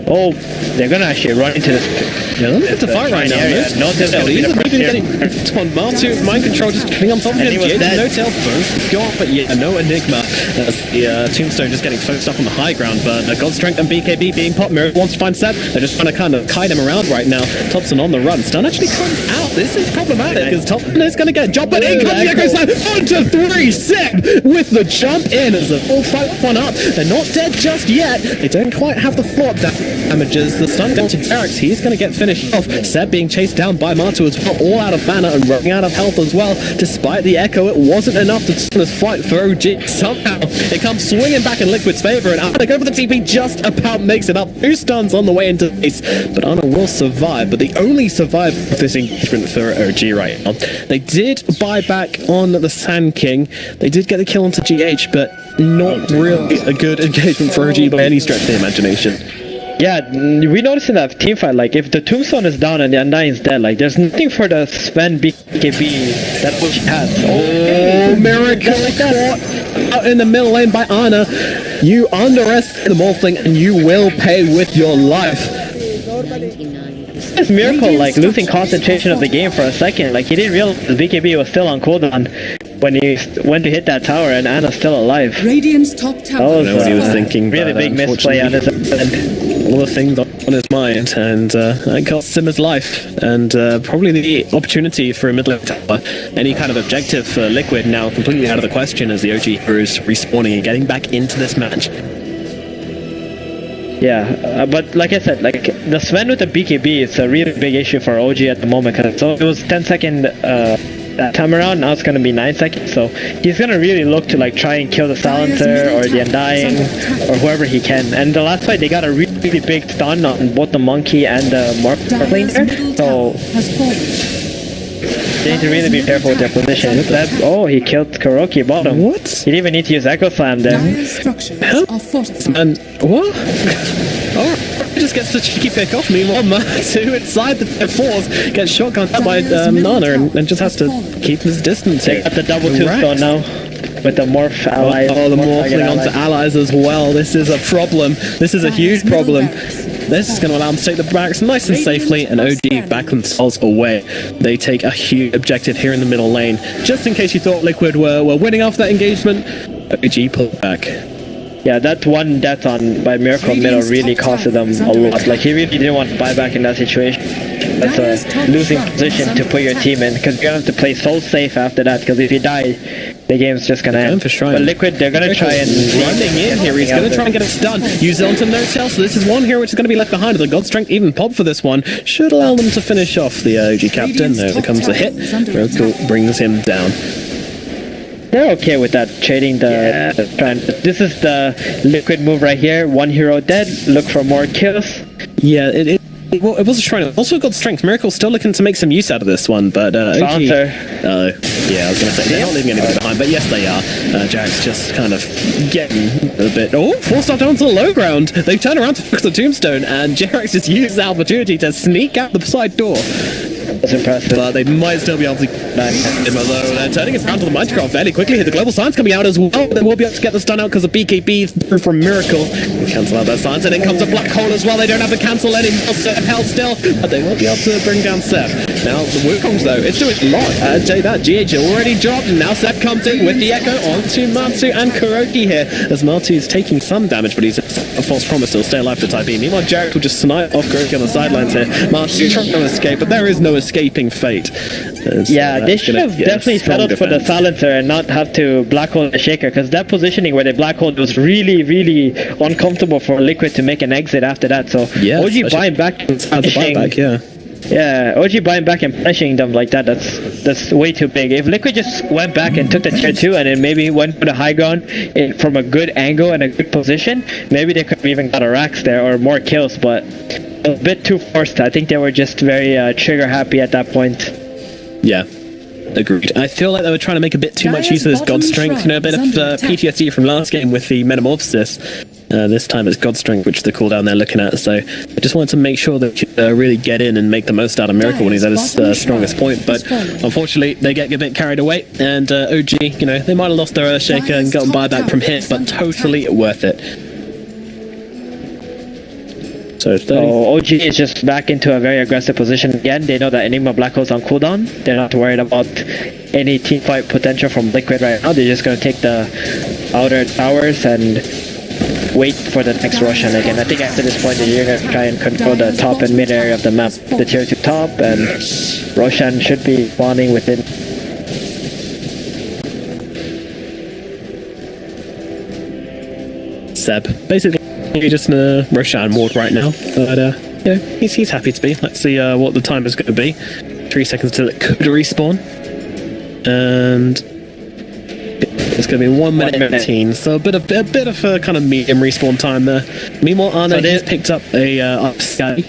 Oh, they're gonna actually run into this. Yeah, they're going to fight right now. No, He's getting on Martu, Mind Control just coming on top of him. No-tail both gone, but yeah, no Enigma. as the Tombstone just getting focused up on the high ground, but God's Strength and BKB being popped. Miracle wants to find Seb. They're just trying to kind of kite him around right now. Thompson on the run. Stun actually comes out. This is problematic because Thompson is going to get jumped, but in comes the Echo Slam onto 3. Seb with the jump in as the full fight one up. They're not dead just yet. They don't quite have the floor damages. The stun down to Jerax. He's going to get finished off. Seb being chased down by Matu as well, all out of mana and running out of health as well. Despite the Echo, it wasn't enough to turn this fight for OG. Somehow, it comes swinging back in Liquid's favor, and Ana go for the TP, just about makes it up. 2 stuns on the way into base, but Ana will survive, but the only survive of this engagement for OG right now. They did buy back on the Sand King. They did get the kill onto GH, but not really a good engagement for OG by any stretch of the imagination. Yeah, we noticed in that team fight, like, if the Tombstone is down and the Undying is dead, like, there's nothing for the Sven BKB that OG has. Oh, Miracle caught out in the middle lane by Ana. You underestimate the Morphling and you will pay with your life. This Miracle, like, losing concentration of the game for a second. Like, he didn't realize the BKB was still on cooldown when he went to hit that tower, and Ana's still alive. Radiant's top tower. I don't know what he was thinking. Really big misplay on his end. All the things on his mind, and it cost him his life, and probably the opportunity for a middle tower. Any kind of objective for Liquid now completely out of the question as the OG heroes respawning and getting back into this match. Yeah, but like I said, like the Sven with the BKB is a really big issue for OG at the moment, because so it was 10-second that time around, now it's going to be 9 seconds, so he's going to really look to like try and kill the Silencer or the Undying or whoever he can. And the last fight they got a really big stun on both the Monkey and the Morph lane there, so they need to really be careful with their position. Oh, he killed Kuroki bottom. What? He didn't even need to use Echo Slam there. And what? Oh, he just gets the cheeky pick off. Meanwhile, Matu inside the force gets shotgunned out by Nana and just has to keep his distance. They got the double tombstone now with the Morph allies. Oh, the Morphling onto allies as well. This is a problem. This is a huge problem. This is going to allow them to take the barracks nice and safely, and OG back themselves away. They take a huge objective here in the middle lane. Just in case you thought Liquid were winning off that engagement, OG pulled back. Yeah, that one death on by Miracle middle really costed them a lot. Like, he really didn't want to buy back in that situation. That's a losing position to put your team in, because you're going to have to play so safe after that, because if you die, the game's just going to end. But Liquid, they're going to try and... running in here, he's going to try and get a stun. Use it onto no tail, so this is one here which is going to be left behind. The God Strength even popped for this one. Should allow them to finish off the OG captain. There comes a hit. Miracle brings him down. They're okay with that, trading the trend. This is the Liquid move right here. One hero dead, look for more kills. Yeah, it was a shrine. Also got strength. Miracle's still looking to make some use out of this one, but OG... Silencer. Yeah, I was going to say, they're not leaving anybody behind, but yes, they are. Jack's just kind of getting a bit... Oh, forced off down to the low ground. They turn around to fix the tombstone, and Jerax just used the opportunity to sneak out the side door. That's impressive. But they might still be able to back him, although they're turning it around to the Minecraft fairly quickly. The global science coming out as well. They will be able to get the stun out because of BKB through from Miracle. Cancel out that science, and then comes a black hole as well. They don't have to cancel anymore. Seb held still, but they will be able to bring down Seb. Now the Wukongs though, it's doing a lot. I'd say that GH already dropped, and now Seb comes in with the Echo onto Matu and Kuroki here, as Matu's taking some damage, but he's a false promise to stay alive for the time being. Meanwhile, Jarek will just snipe off Kuroki on the sidelines here. Matu trying to escape, but there is no escaping fate. Yeah, they should have definitely settled for the Silencer and not have to black hole the Shaker, because that positioning where they black hole was really, really uncomfortable for Liquid to make an exit after that. So yeah, OG buying back and punishing, yeah, OG buying back and punishing them like that, that's way too big. If Liquid just went back and took the tier 2 and then maybe went for the high ground from a good angle and a good position, maybe they could have even got a Rax there or more kills, but a bit too forced. I think they were just very trigger happy at that point. Yeah, agreed. I feel like they were trying to make a bit too much use of this God Strength, you know, a bit of PTSD from last game with the Metamorphosis. This time it's God Strength, which is the cooldown they're looking at, so I just wanted to make sure that we could really get in and make the most out of Miracle when he's at his strongest point, but unfortunately they get a bit carried away, and OG, you know, they might have lost their Earthshaker and gotten buyback from hit, but totally worth it. So 30. So OG is just back into a very aggressive position again. They know that Enigma Black Hole's on cooldown. They're not worried about any team fight potential from Liquid right now. They're just going to take the outer towers and wait for the next Roshan again. I think after this point you're going to try and control the top and mid area of the map. The tier 2 top, and Roshan should be spawning within. Seb, basically just in a Roshan mode right now, but you know, he's happy to be. Let's see what the time is going to be. 3 seconds till it could respawn, and it's going to be 1 minute 15. So a bit of a kind of medium respawn time there. Meanwhile, Arna has picked up a Scotty.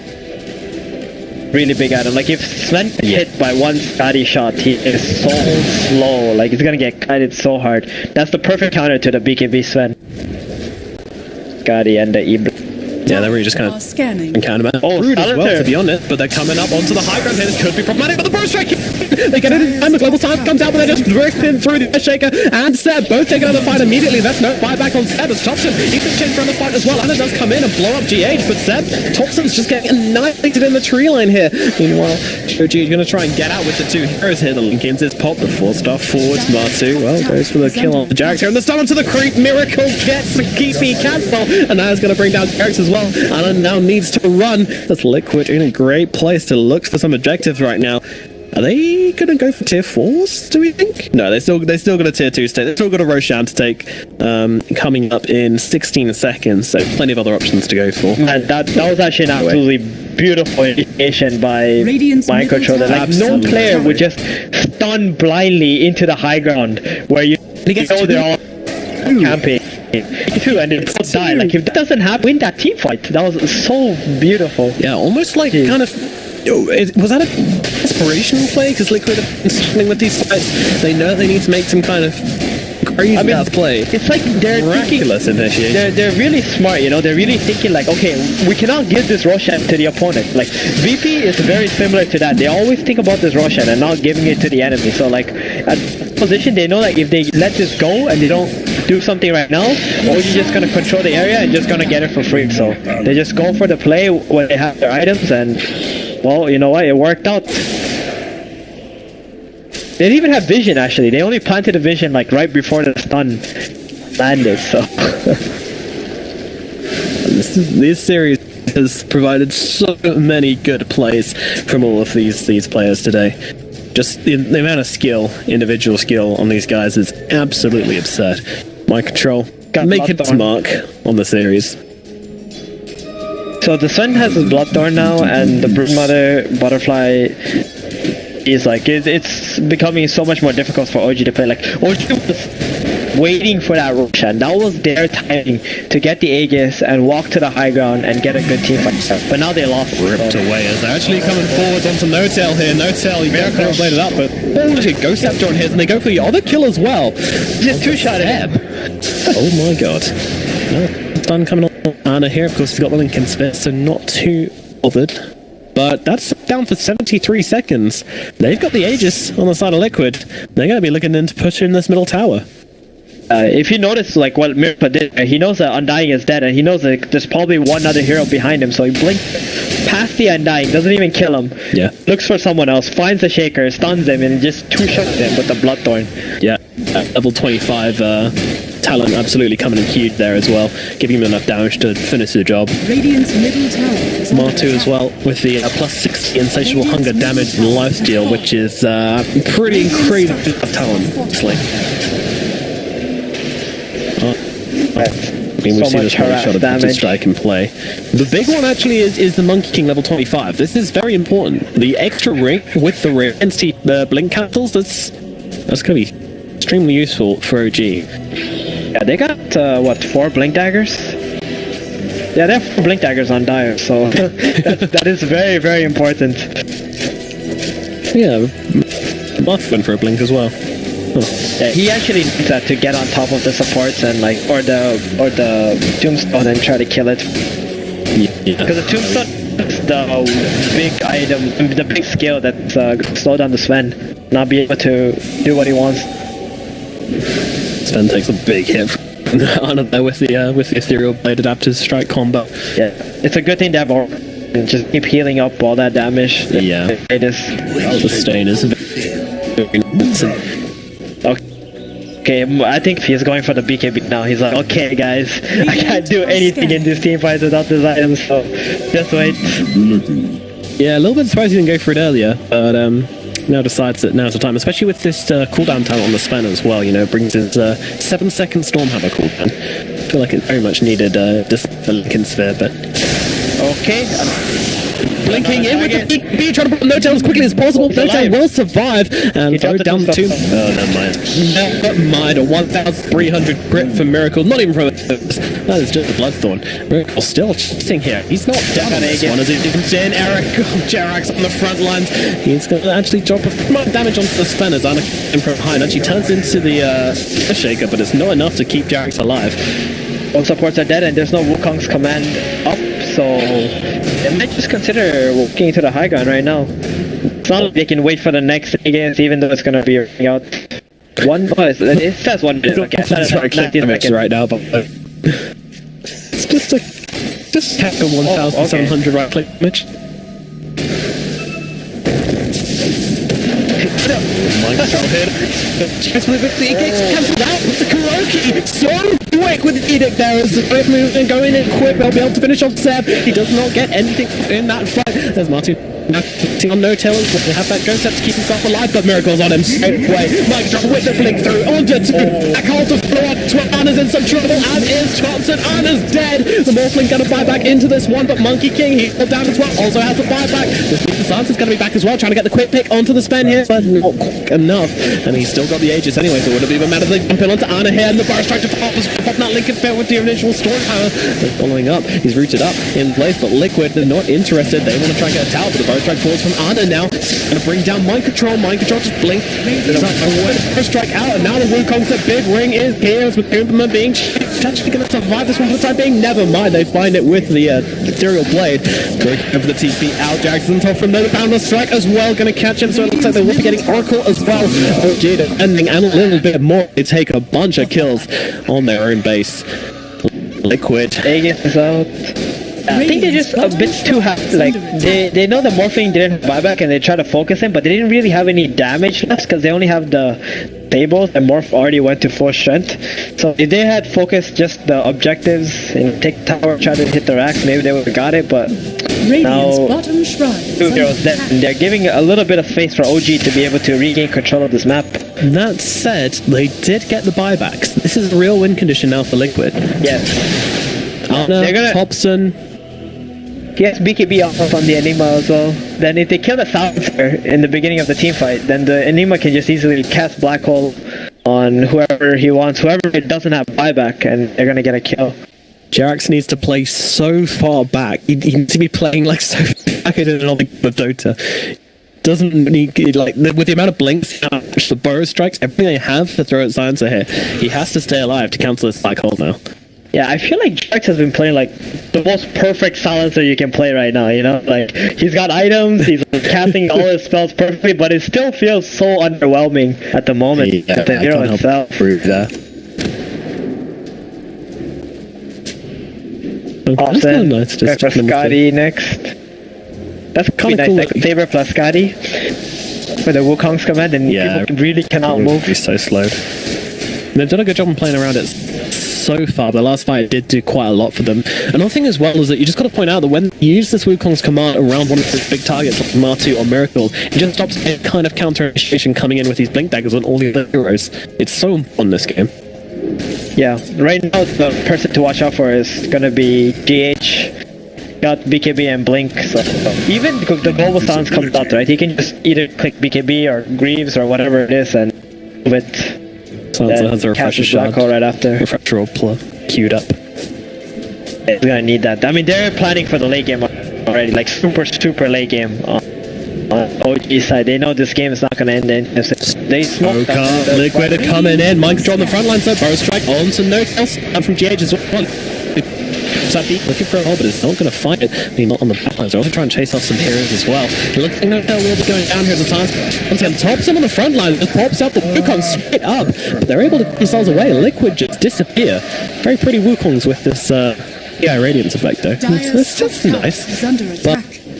Really big item. Like if Sven gets hit by one Scotty shot, he is so slow. Like he's gonna get kited so hard. That's the perfect counter to the BKB Sven. Scotty and the Ibra. Yeah, they're really just kind of counter man. Oh, Rude as well, to be honest, but they're coming up onto the high ground here. This could be problematic, but the burst strike, they get it in time. The global science comes out, but they're just ripping through the Shaker and Seb both taking on the fight immediately. That's no buyback on Seb as Thompson. He can change around the fight as well. Anna does come in and blow up GH, but Seb, Thompson's just getting annihilated in the tree line here. Meanwhile, OG is going to try and get out with the 2 heroes here. The Linkins is pop, the 4-star forwards. Matu, well, goes for the kill on the Jax here. And the stun onto the creep. Miracle gets the keepy cancel, and now it's going to bring down Jax as well. Anna now needs to run. That's Liquid in a great place to look for some objectives right now. Are they going to go for tier 4s, do we think? No, they're still going to tier 2 stay. They've still got a Roshan to take, coming up in 16 seconds, so plenty of other options to go for. And that was actually an absolutely beautiful indication by Mind Controller. Like no player would just stun blindly into the high ground where you know they're all camping. And it both die. Like if that doesn't happen, win that team fight. That was so beautiful. Yeah, almost like kind of. Was that a desperation play? Because Liquid have been struggling with these fights. They know they need to make some kind of crazy play. It's like they're miraculous initiation. They're really smart, you know. They're really thinking like, okay, we cannot give this Roshan to the opponent. Like VP is very similar to that. They always think about this Roshan and not giving it to the enemy. So like at position, they know that if they let this go and they don't do something right now, or you're just gonna control the area and just gonna get it for free. So they just go for the play when they have their items, and well, you know what? It worked out. They didn't even have vision, actually. They only planted a vision like right before the stun landed, so... This series has provided so many good plays from all of these players today. Just the amount of skill, individual skill on these guys is absolutely absurd. My control make its mark on the series. So the Sun has his Bloodthorn now, and the Broodmother Butterfly is like it's becoming so much more difficult for OG to play. Like OG was waiting for that Roshan. That was their timing to get the Aegis and walk to the high ground and get a good team fight. But now they lost. Ripped away as they're actually coming forwards onto No-Tail here. No-Tail, you can't played it up, but holy Ghost Scepter on his, and they go for the other kill as well. Just 2-shot him. Oh my god. No, stun coming on Anna here. Of course, he's got the Lincoln Spit, so not too bothered. But that's down for 73 seconds. They've got the Aegis on the side of Liquid. They're going to be looking in to push in this middle tower. If you notice, like what Mirpa did, he knows that Undying is dead, and he knows that there's probably one other hero behind him, so he blinks past the Undying, doesn't even kill him. Yeah. Looks for someone else, finds the Shaker, stuns him, and just 2-shots him with the Bloodthorn. Yeah, level 25 talent absolutely coming in huge there as well, giving him enough damage to finish the job. Radiant's middle tower. Matu as well with the plus 60 insatiable hunger damage and lifesteal, which is pretty crazy talent, honestly. I mean, we see this one shot of damage strike in play. The big one actually is the Monkey King level 25. This is very important. The extra ring with the ring against blink cancels, that's going to be extremely useful for OG. Yeah, they got, what, 4 Blink Daggers? Yeah, they have 4 Blink Daggers on Dire, so that is very, very important. Yeah, Moth went for a Blink as well. Huh. Yeah, he actually needs that to get on top of the supports and like, or the Tombstone and try to kill it. Yeah. Because the Tombstone is the big item, the big skill that's slow down the Sven, not be able to do what he wants. Sven takes a big hit I don't know, with the ethereal blade adaptive strike combo. Yeah, it's a good thing to have all and just keep healing up all that damage. Yeah. It is. The stain is very Okay, I think he's going for the BKB now. He's like, okay, guys, I can't do anything in this team fight without this item, so just wait. Yeah, a little bit surprised he didn't go for it earlier, but now decides that now's the time, especially with this cooldown time on the span as well. You know, brings his 7-second Stormhammer cooldown. I feel like it very much needed just the Lincoln Sphere, but Okay. blinking in with the BKB, trying to put No Tail as quickly as possible. No Tail will survive and throw down the 2. Oh, never mind. Never mind, a 1,300 crit for Miracle. Not even from that is just a Bloodthorn. Miracle still chasing here. He's not down on this one as he comes in. Eric Jerax on the front lines. He's going to actually drop a lot of damage onto the Span as Anna came from behind. Actually turns into the Shaker, but it's not enough to keep Jerax alive. All supports are dead and there's no Wukong's command up, so they might just consider walking into the high ground right now. It's not like they can wait for the next games, even though it's going to be running out. It says 1 minute. Okay, That's right, 19 seconds. right now, but it's just hack a 1,700 right click damage. Chance with the Edict cancelled out with the Kuroki. So quick with the Edict there as the quick move and going in quick. They'll be able to finish off Seb. He does not get anything in that fight. There's Martin. Now on No Tail, will have that Ghost Step to keep himself alive, but Miracle's on him straight away. Mike drop with the blink through onto 2. Back hold to follow up. Anna's in some trouble, as is Thompson. Anna's dead. The Morphling gonna buy back into this one, but Monkey King, he's down as well, also has to buy back. This means the Silence is gonna be back as well, trying to get the quick pick onto the Spen here, but not quick enough. And he's still got the Aegis anyway, so it wouldn't even matter if they jump in onto Anna here, and the Burst trying to pop that Lincoln Sphere with the initial Storm Power. They're following up. He's rooted up in place, but Liquid, they're not interested. They want to try and get a tower, but the Burst Strike falls from Anna now. Going to bring down Mind Control. Mind Control just blink. There's a Burst Strike out, and now the Wukong's the big ring is here with Implement being actually going to survive this one for the time being. Never mind, they find it with the Ethereal Blade. Going over the TP out. Jackson top from there. The Boundless Strike as well. Going to catch him, so it looks like they will be getting Oracle as well. Oh, gee, defending and a little bit more. They take a bunch of kills on their own base. Liquid. Aegis is out. I think they're just a bit too like they know the Morphling didn't have buyback and they try to focus him, but they didn't really have any damage left because they only have the tables and Morph already went to full strength. So if they had focused just the objectives and take tower, try to hit the racks, maybe they would have got it, but now bottom shrine 2 heroes dead and they're giving a little bit of space for OG to be able to regain control of this map. That said, they did get the buybacks. This is a real win condition now for Liquid. Yes. Anna, Thompson. Yes, BKB off on the Enigma as well. Then if they kill the Silencer in the beginning of the team fight, then the Enigma can just easily cast Black Hole on whoever he wants, whoever doesn't have buyback, and they're gonna get a kill. Jerax needs to play so far back. He needs to be playing like so back in another game of Dota. Doesn't need, like, with the amount of blinks, the burrow strikes, everything they have to throw at Silencer here, he has to stay alive to cancel this Black Hole now. Yeah, I feel like Jerax has been playing like the most perfect Silencer you can play right now, you know? Like, he's got items, he's casting all his spells perfectly, but it still feels so underwhelming at the moment. Yeah, the hero itself. Prove that. Offset, Nice, just for Scotty next. That's kind of nice, like Saber plus Scotty for the Wukong's command, and people really cannot move. He's so slow. They've done a good job in playing around it so far. The last fight did do quite a lot for them. Another thing as well is that you just got to point out that when you use this Wukong's command around one of the big targets like Martu or Miracle, it just stops any kind of counter-initiation coming in with these blink daggers on all the other heroes. It's so important this game. Yeah, right now the person to watch out for is gonna be GH. Got BKB and Blink, so even the global stance comes out, right? He can just either click BKB or Greaves or whatever it is and move it. So that's a refresher shot right after. Refresher queued up. It's gonna need that. I mean, they're planning for the late game already, like super late game on OG side. They know this game is not gonna end. They smoke. Liquid coming in. Mind Control on the front line, so Burrow Strike on to No Tail from GH as well. that beat, looking for a hole, but it's not going to find it. I mean, not on the backlines. They're also trying to chase off some heroes as well. Looking like they'll be going down here as a task. Once again, Thompson on the front line just pops out the Wukong straight up, but they're able to get themselves away. Liquid just disappear. Very pretty Wukongs with this Radiance effect, though. It's just nice.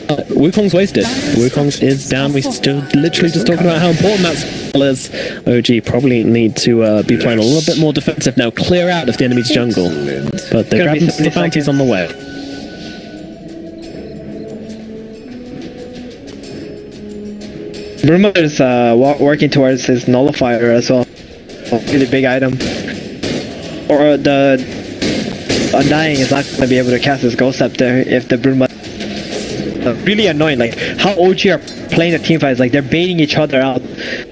But Wukong's wasted. Wukong's is down. We still literally just talking about how important that spell is. OG probably need to be playing a little bit more defensive now. Clear out of the enemy's jungle. But they're grabbing some bounties on the way. Brumother's working towards his nullifier as well. Really big item. Or the Undying is not going to be able to cast his Ghost Scepter if the Brumother. Really annoying, like how OG are playing the team fights, like they're baiting each other out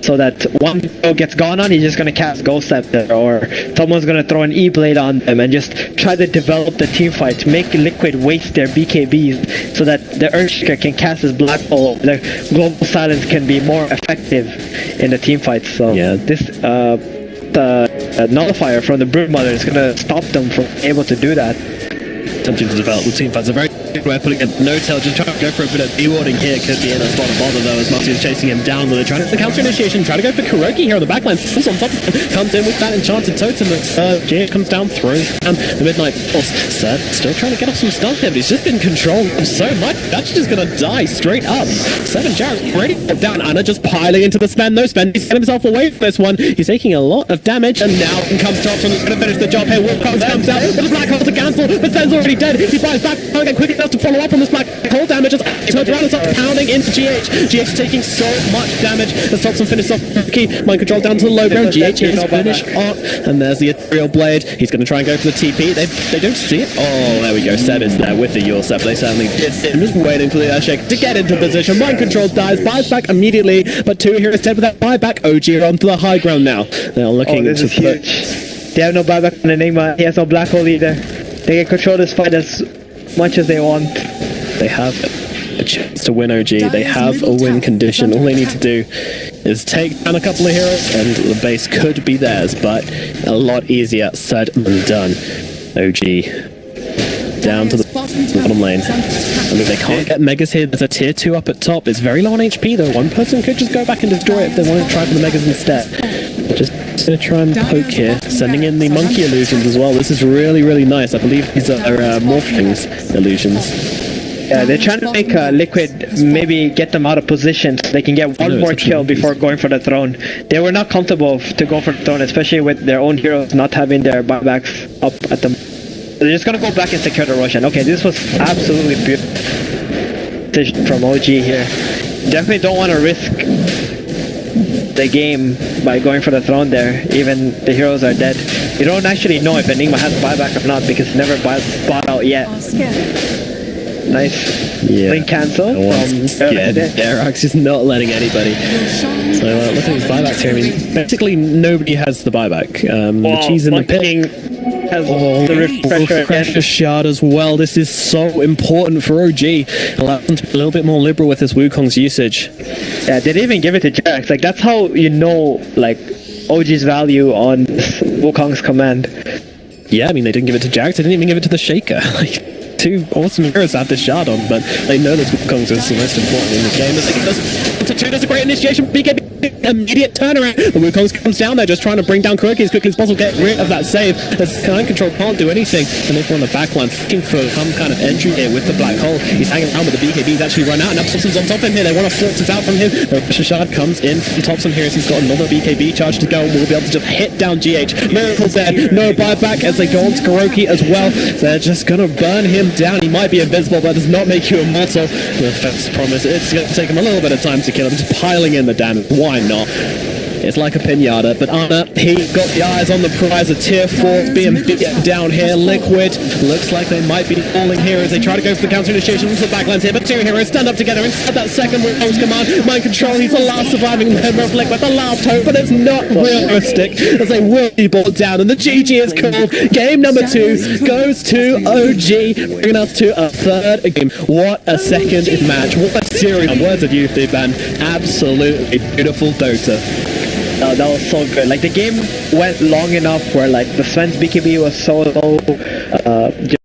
so that one hero gets gone on, he's just gonna cast Ghost Scepter, or someone's gonna throw an E-Blade on them and just try to develop the team fight to make Liquid waste their BKBs so that the Earthshaker can cast his Black Hole, the Global Silence can be more effective in the team fights. So yeah, this the nullifier from the Broodmother is gonna stop them from able to do that. Attempting to develop the team fights. A very good way of putting a no-tail, just trying to go for a bit of de-warding here. Could be in a spot of bother though, as Marty is chasing him down with it. Trying to the counter initiation, trying to go for Kuroki here on the backline. Pulls on top of him, comes in with that enchanted totem. Jay comes down, throws down the Midnight Force. Seth still trying to get off some stuff here, but he's just been controlled so much. That's just gonna die straight up. Seven Jarrett ready to put down. Anna just piling into the spend. No spend. He's getting himself away from this one. He's taking a lot of damage, and now in comes Thompson. He's gonna finish the job here. Wolfcock comes out with a black hole to cancel, but Spen's already dead. He buys back again quickly enough to follow up on this black hole damage. As he turns around and starts pounding into GH. GH taking so much damage as Thompson finishes off the key. Mind control down to the low ground. GH is finished off, and there's the Ethereal Blade. He's going to try and go for the TP. They don't see it. Oh, there we go. Seb is there with the Yulsep. They certainly did. I'm just waiting for the Earthshake to get into position. Mind control dies, buys back immediately, but two here instead with that buyback. OG are onto the high ground now. They're looking this is huge. They have no buyback on Enigma. He has no black hole either. They can control this fight as much as they want. They have a chance to win OG. They have a win condition. All they need to do is take down a couple of heroes and the base could be theirs, but a lot easier said than done. OG down to the bottom lane. I mean, they can't get Megas here. There's a tier 2 up at top. It's very low on HP though. One person could just go back and destroy it if they want to try for the Megas instead. Just gonna try and poke here, sending in the monkey illusions as well. This is really, really nice. I believe these are Morphlings illusions. Yeah, they're trying to make Liquid maybe get them out of position so they can get one more kill before going for the throne. They were not comfortable to go for the throne, especially with their own heroes not having their buybacks up at them. They're just gonna go back and secure the Roshan. Okay, this was absolutely beautiful decision from OG here. Definitely don't want to risk the game by going for the throne there, even the heroes are dead. You don't actually know if Enigma has buyback or not because it's never bought out yet. Nice. Yeah. Link cancel from Darax is not letting anybody. So look at his buybacks here. I mean, basically nobody has the buyback. The cheese in the pit has the refresher shard as well. This is so important for OG. Allow them to be a little bit more liberal with this Wukong's usage. Yeah, they didn't even give it to Jerax. Like that's how you know like OG's value on Wukong's command. Yeah, I mean they didn't give it to Jerax. They didn't even give it to the Shaker. Like, two awesome heroes have this shard on, but they know this Wukong's is the most important in the game. There's a great initiation. BKB immediate turnaround. The Wukong comes down there, just trying to bring down Kuroki as quickly as possible, get rid of that save. As Mind Control can't do anything, and they're on the backline looking for some kind of entry here with the Black Hole. He's hanging around, but the BKB's actually run out, and now Thompson's on top of him here. They want to force it out from him. The shard comes in from Thompson here as he's got another BKB charge to go, and we'll be able to just hit down GH. Miracles there, no buyback as they go on to Kuroki as well. They're just gonna burn him down. He might be invincible, but does not make you immortal. The first promise, it's gonna take him a little bit of time to kill him, just piling in the damage. Why not? It's like a pinata, but Anna, he got the eyes on the prize. A tier 4 being beaten down here. Liquid looks like they might be falling here as they try to go for the counter initiation into the backlines here, but two heroes stand up together inside that second Wukong's command. Mind Control, he's the last surviving member of Liquid, the last hope, but it's not realistic as they will be brought down, and the GG is called. Game number 2 goes to OG, bringing us to a third game. What a second match. What a series. Words of youth, man. Absolutely beautiful Dota. That was so good. Like the game went long enough where like the Sven's BKB was so low.